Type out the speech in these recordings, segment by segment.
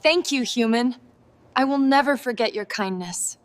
Thank you, human. I will never forget your kindness.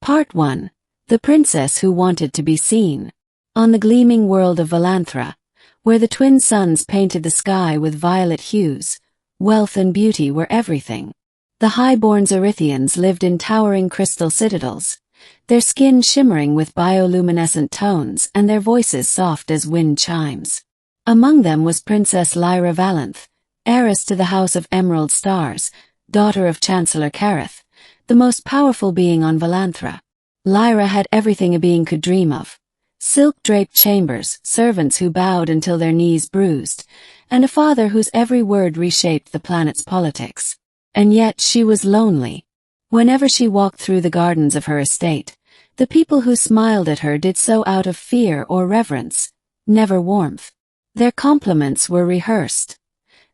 Part 1. The Princess Who Wanted to Be Seen. On the gleaming world of Velanthra, where the twin suns painted the sky with violet hues, wealth and beauty were everything. The high-born Zerithians lived in towering crystal citadels, their skin shimmering with bioluminescent tones and their voices soft as wind chimes. Among them was Princess Lyra of Velanthra, heiress to the House of Emerald Stars, daughter of Chancellor Kareth, the most powerful being on Velanthra. Lyra had everything a being could dream of. Silk-draped chambers, servants who bowed until their knees bruised, and a father whose every word reshaped the planet's politics. And yet she was lonely. Whenever she walked through the gardens of her estate, the people who smiled at her did so out of fear or reverence, never warmth. Their compliments were rehearsed,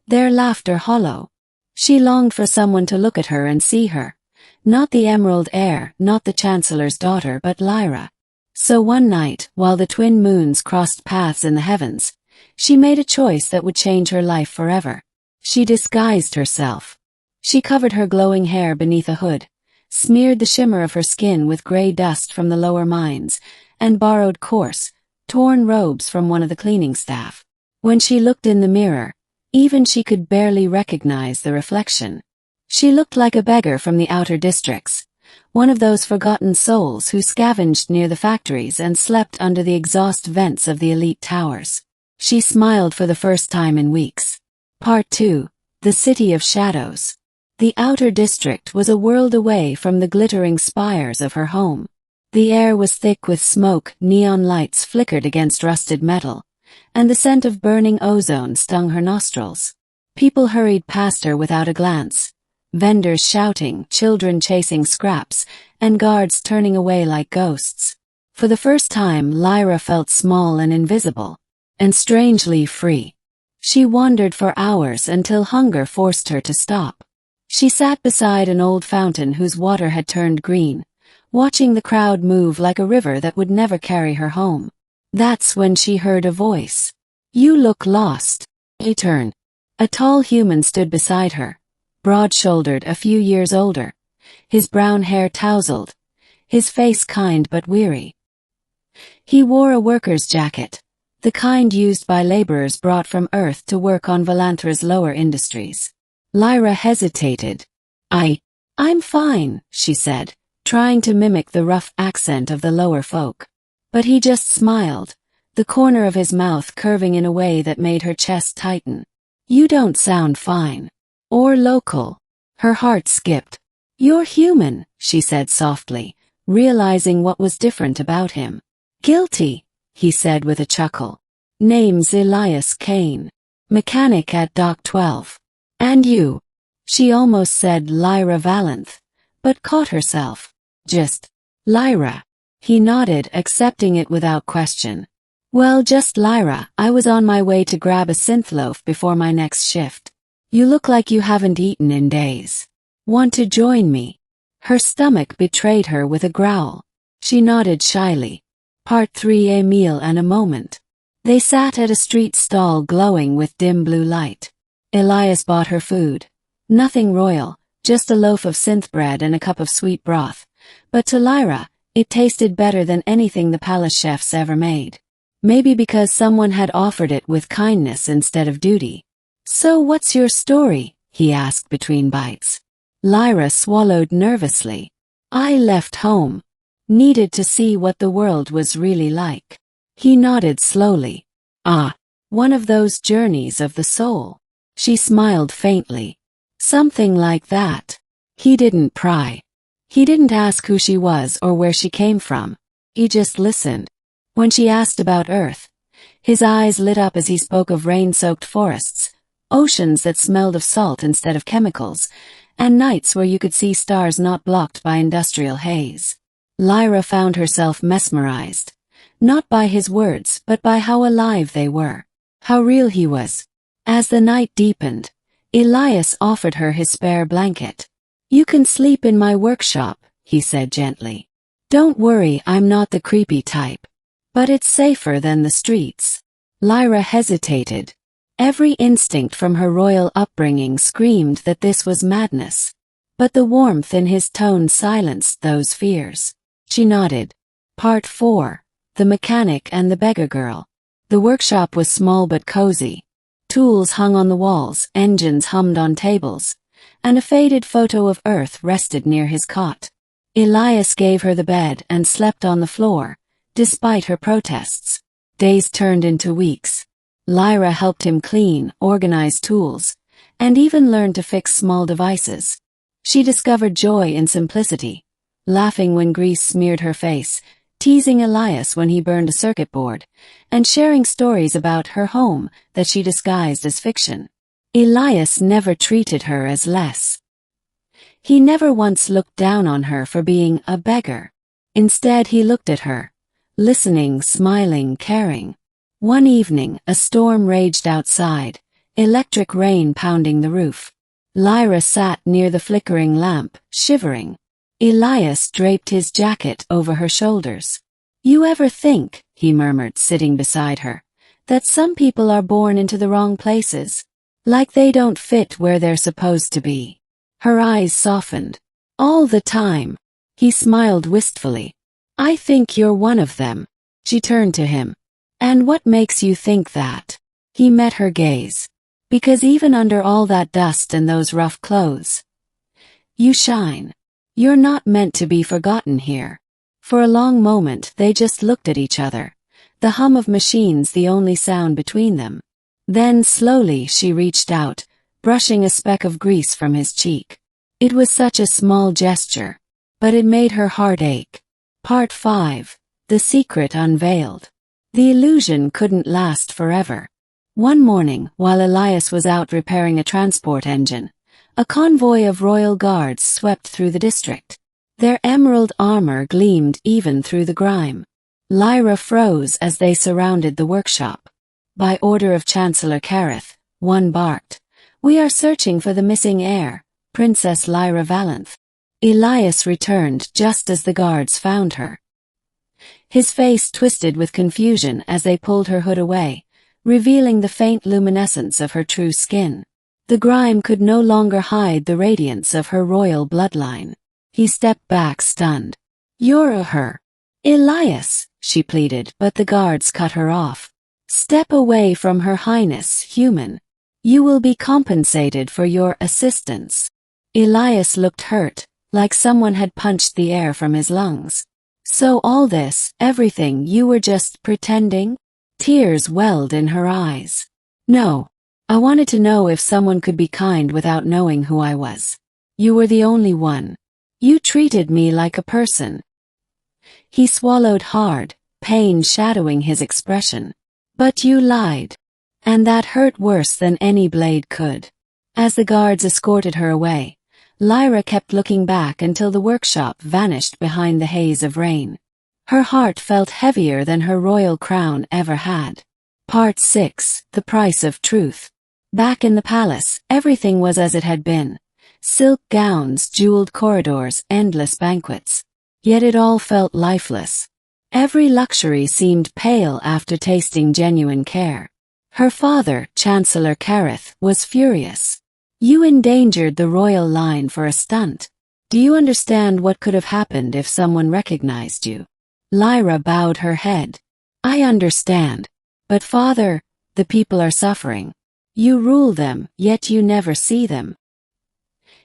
their laughter hollow. She longed for someone to look at her and see her. Not the emerald heir, not the Chancellor's daughter, but Lyra. So one night, while the twin moons crossed paths in the heavens, she made a choice that would change her life forever. She disguised herself. She covered her glowing hair beneath a hood, smeared the shimmer of her skin with gray dust from the lower mines, and borrowed coarse, torn robes from one of the cleaning staff. When she looked in the mirror, even she could barely recognize the reflection. She looked like a beggar from the outer districts, one of those forgotten souls who scavenged near the factories and slept under the exhaust vents of the elite towers. She smiled for the first time in weeks. Part 2. The City of Shadows. The outer district was a world away from the glittering spires of her home. The air was thick with smoke, neon lights flickered against rusted metal, and the scent of burning ozone stung her nostrils. People hurried past her without a glance, vendors shouting, children chasing scraps, and guards turning away like ghosts. For the first time, Lyra felt small and invisible, and strangely free. She wandered for hours until hunger forced her to stop. She sat beside an old fountain whose water had turned green, watching the crowd move like a river that would never carry her home. That's when she heard a voice. "You look lost." She turned. A tall human stood beside her, broad-shouldered, a few years older, his brown hair tousled, his face kind but weary. He wore a worker's jacket, the kind used by laborers brought from Earth to work on Velanthra's lower industries. Lyra hesitated. I'm fine, she said, trying to mimic the rough accent of the lower folk. But he just smiled, the corner of his mouth curving in a way that made her chest tighten. "You don't sound fine. Or local." Her heart skipped. "You're human," she said softly, realizing what was different about him. "Guilty," he said with a chuckle. "Name's Elias Kane. Mechanic at Dock 12. And you?" She almost said Lyra Velanthra, but caught herself. "Just Lyra." He nodded, accepting it without question. "Well, just Lyra. I was on my way to grab a synth loaf before my next shift. You look like you haven't eaten in days. Want to join me?" Her stomach betrayed her with a growl. She nodded shyly. Part 3. A meal and a moment. They sat at a street stall glowing with dim blue light. Elias bought her food. Nothing royal, just a loaf of synth bread and a cup of sweet broth. But to Lyra, it tasted better than anything the palace chefs ever made. Maybe because someone had offered it with kindness instead of duty. "So what's your story?" he asked between bites. Lyra swallowed nervously. "I left home. Needed to see what the world was really like." He nodded slowly. "Ah, one of those journeys of the soul." She smiled faintly. "Something like that." He didn't pry. He didn't ask who she was or where she came from. He just listened. When she asked about Earth, his eyes lit up as he spoke of rain-soaked forests, oceans that smelled of salt instead of chemicals, and nights where you could see stars not blocked by industrial haze. Lyra found herself mesmerized, not by his words but by how alive they were, how real he was. As the night deepened, Elias offered her his spare blanket. "You can sleep in my workshop," he said gently. "Don't worry, I'm not the creepy type. But it's safer than the streets." Lyra hesitated. Every instinct from her royal upbringing screamed that this was madness. But the warmth in his tone silenced those fears. She nodded. Part 4. The Mechanic and the Beggar Girl. The workshop was small but cozy. Tools hung on the walls, engines hummed on tables, and a faded photo of Earth rested near his cot. Elias gave her the bed and slept on the floor, despite her protests. Days turned into weeks. Lyra helped him clean, organize tools, and even learn to fix small devices. She discovered joy in simplicity, laughing when grease smeared her face, teasing Elias when he burned a circuit board, and sharing stories about her home that she disguised as fiction. Elias never treated her as less. He never once looked down on her for being a beggar. Instead, he looked at her, listening, smiling, caring. One evening, a storm raged outside, electric rain pounding the roof. Lyra sat near the flickering lamp, shivering. Elias draped his jacket over her shoulders. "You ever think," he murmured, sitting beside her, "that some people are born into the wrong places? Like they don't fit where they're supposed to be?" Her eyes softened. "All the time." He smiled wistfully. "I think you're one of them." She turned to him. "And what makes you think that?" He met her gaze. "Because even under all that dust and those rough clothes, you shine. You're not meant to be forgotten here." For a long moment they just looked at each other, the hum of machines the only sound between them. Then slowly she reached out, brushing a speck of grease from his cheek. It was such a small gesture, but it made her heart ache. Part 5. The Secret Unveiled. The illusion couldn't last forever. One morning, while Elias was out repairing a transport engine, a convoy of royal guards swept through the district. Their emerald armor gleamed even through the grime. Lyra froze as they surrounded the workshop. By order of Chancellor Kareth, one barked, "We are searching for the missing heir, Princess Lyra of Velanthra." Elias returned just as the guards found her. His face twisted with confusion as they pulled her hood away, revealing the faint luminescence of her true skin. The grime could no longer hide the radiance of her royal bloodline. He stepped back, stunned. "You're her." "Elias," she pleaded, but the guards cut her off. "Step away from Her Highness, human. You will be compensated for your assistance." Elias looked hurt, like someone had punched the air from his lungs. "So all this, everything, you were just pretending?" Tears welled in her eyes. "No. I wanted to know if someone could be kind without knowing who I was. You were the only one. You treated me like a person." He swallowed hard, pain shadowing his expression. "But you lied. And that hurt worse than any blade could." As the guards escorted her away, Lyra kept looking back until the workshop vanished behind the haze of rain. Her heart felt heavier than her royal crown ever had. Part 6. The Price of Truth. Back in the palace, everything was as it had been. Silk gowns, jeweled corridors, endless banquets. Yet it all felt lifeless. Every luxury seemed pale after tasting genuine care. Her father, Chancellor Kareth, was furious. "You endangered the royal line for a stunt. Do you understand what could have happened if someone recognized you?" Lyra bowed her head. "I understand. But father, the people are suffering. You rule them, yet you never see them."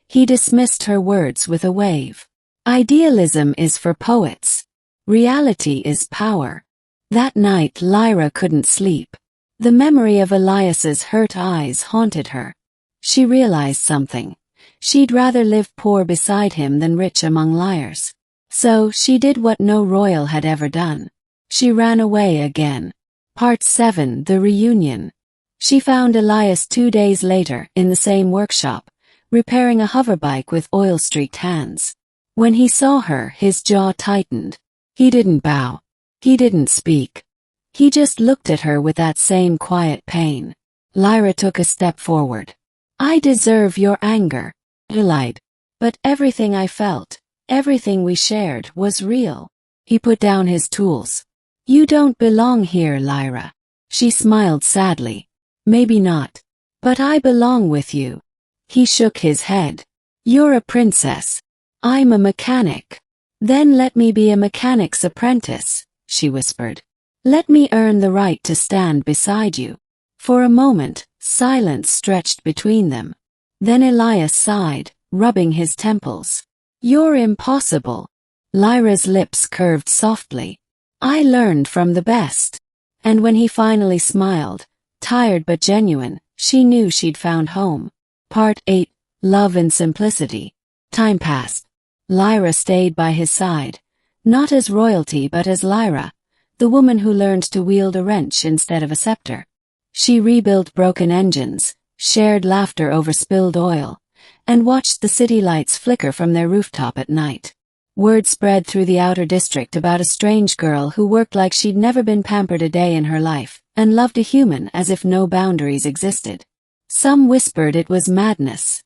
He dismissed her words with a wave. "Idealism is for poets. Reality is power." That night Lyra couldn't sleep. The memory of Elias's hurt eyes haunted her. She realized something. She'd rather live poor beside him than rich among liars. So she did what no royal had ever done. She ran away again. Part 7. The Reunion. She found Elias 2 days later in the same workshop, repairing a hoverbike with oil-streaked hands. When he saw her, his jaw tightened. He didn't bow. He didn't speak. He just looked at her with that same quiet pain. Lyra took a step forward. "I deserve your anger," he lied. "But everything I felt, everything we shared, was real." He put down his tools. "You don't belong here, Lyra." She smiled sadly. Maybe not. But I belong with you. He shook his head. You're a princess. I'm a mechanic. Then let me be a mechanic's apprentice, she whispered. Let me earn the right to stand beside you. For a moment, silence stretched between them. Then Elias sighed, rubbing his temples. You're impossible. Lyra's lips curved softly. I learned from the best. And when he finally smiled, tired but genuine, she knew she'd found home. Part 8. Love and Simplicity. Time passed. Lyra stayed by his side, not as royalty but as Lyra, the woman who learned to wield a wrench instead of a scepter. She rebuilt broken engines, shared laughter over spilled oil, and watched the city lights flicker from their rooftop at night. Word spread through the outer district about a strange girl who worked like she'd never been pampered a day in her life, and loved a human as if no boundaries existed. Some whispered it was madness.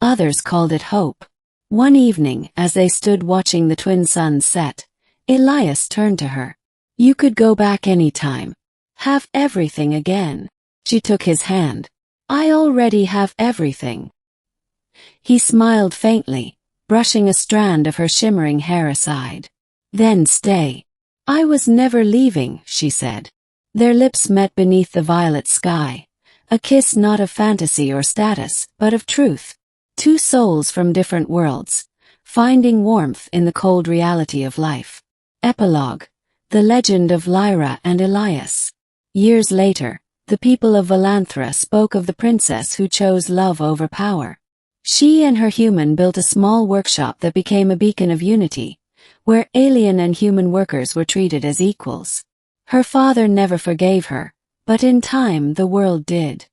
Others called it hope. One evening, as they stood watching the twin suns set, Elias turned to her. You could go back any time. Have everything again. She took his hand. I already have everything. He smiled faintly, brushing a strand of her shimmering hair aside. Then stay. I was never leaving, she said. Their lips met beneath the violet sky, a kiss not of fantasy or status, but of truth. Two souls from different worlds, finding warmth in the cold reality of life. Epilogue. The Legend of Lyra and Elias. Years later, the people of Velanthra spoke of the princess who chose love over power. She and her human built a small workshop that became a beacon of unity, where alien and human workers were treated as equals. Her father never forgave her, but in time the world did.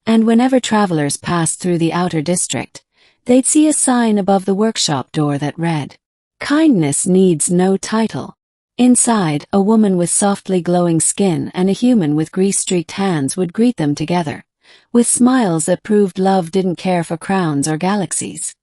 And whenever travelers passed through the outer district, they'd see a sign above the workshop door that read, Kindness needs no title. Inside, a woman with softly glowing skin and a human with grease-streaked hands would greet them together, with smiles that proved love didn't care for crowns or galaxies.